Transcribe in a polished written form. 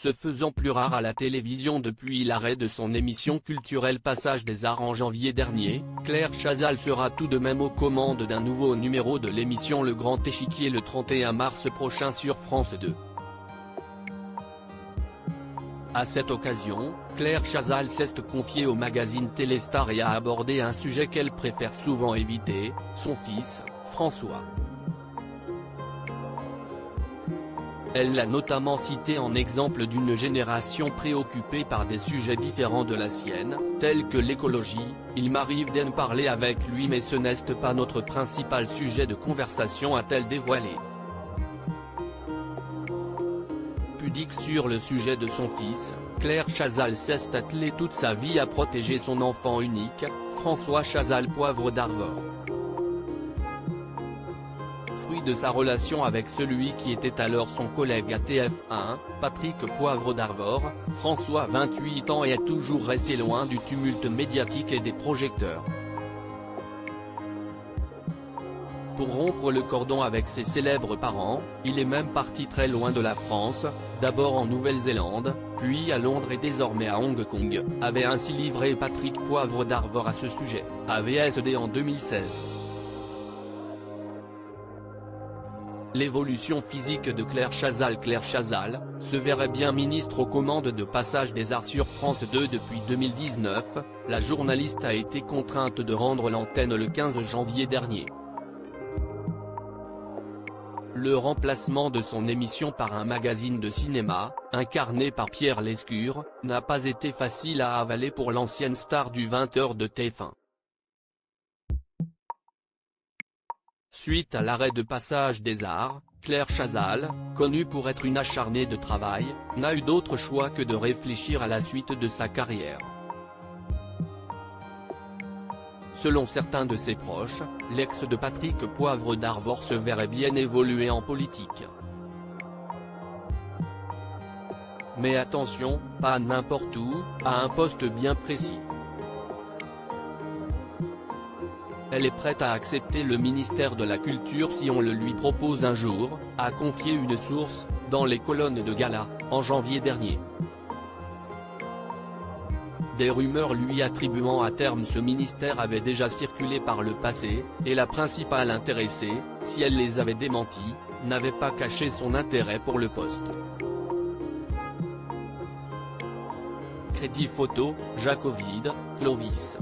se faisant plus rare à la télévision depuis l'arrêt de son émission culturelle Passage des Arts en janvier dernier, Claire Chazal sera tout de même aux commandes d'un nouveau numéro de l'émission Le Grand Échiquier le 31 mars prochain sur France 2. À cette occasion, Claire Chazal s'est confiée au magazine Téléstar et a abordé un sujet qu'elle préfère souvent éviter, son fils, François. Elle l'a notamment cité en exemple d'une génération préoccupée par des sujets différents de la sienne, tels que l'écologie. « Il m'arrive d'en parler avec lui mais ce n'est pas notre principal sujet de conversation », a-t-elle dévoilé. Pudique sur le sujet de son fils, Claire Chazal s'est attelée toute sa vie à protéger son enfant unique, François Chazal Poivre d'Arvor. Fruit de sa relation avec celui qui était alors son collègue à TF1, Patrick Poivre d'Arvor, François 28 ans est toujours resté loin du tumulte médiatique et des projecteurs. Pour rompre le cordon avec ses célèbres parents, il est même parti très loin de la France, d'abord en Nouvelle-Zélande, puis à Londres et désormais à Hong Kong, avait ainsi livré Patrick Poivre d'Arvor à ce sujet, à VSD en 2016. L'évolution physique de Claire Chazal se verrait bien ministre aux commandes de Passage des Arts sur France 2 depuis 2019, la journaliste a été contrainte de rendre l'antenne le 15 janvier dernier. Le remplacement de son émission par un magazine de cinéma, incarné par Pierre Lescure, n'a pas été facile à avaler pour l'ancienne star du 20h de TF1. Suite à l'arrêt de Passage des Arts, Claire Chazal, connue pour être une acharnée de travail, n'a eu d'autre choix que de réfléchir à la suite de sa carrière. Selon certains de ses proches, l'ex de Patrick Poivre d'Arvor se verrait bien évoluer en politique. Mais attention, pas n'importe où, à un poste bien précis. Elle est prête à accepter le ministère de la Culture si on le lui propose un jour, a confié une source, dans les colonnes de Gala, en janvier dernier. Des rumeurs lui attribuant à terme ce ministère avaient déjà circulé par le passé, et la principale intéressée, si elle les avait démenties, n'avait pas caché son intérêt pour le poste. Crédit photo, Jacques Ovide, Clovis.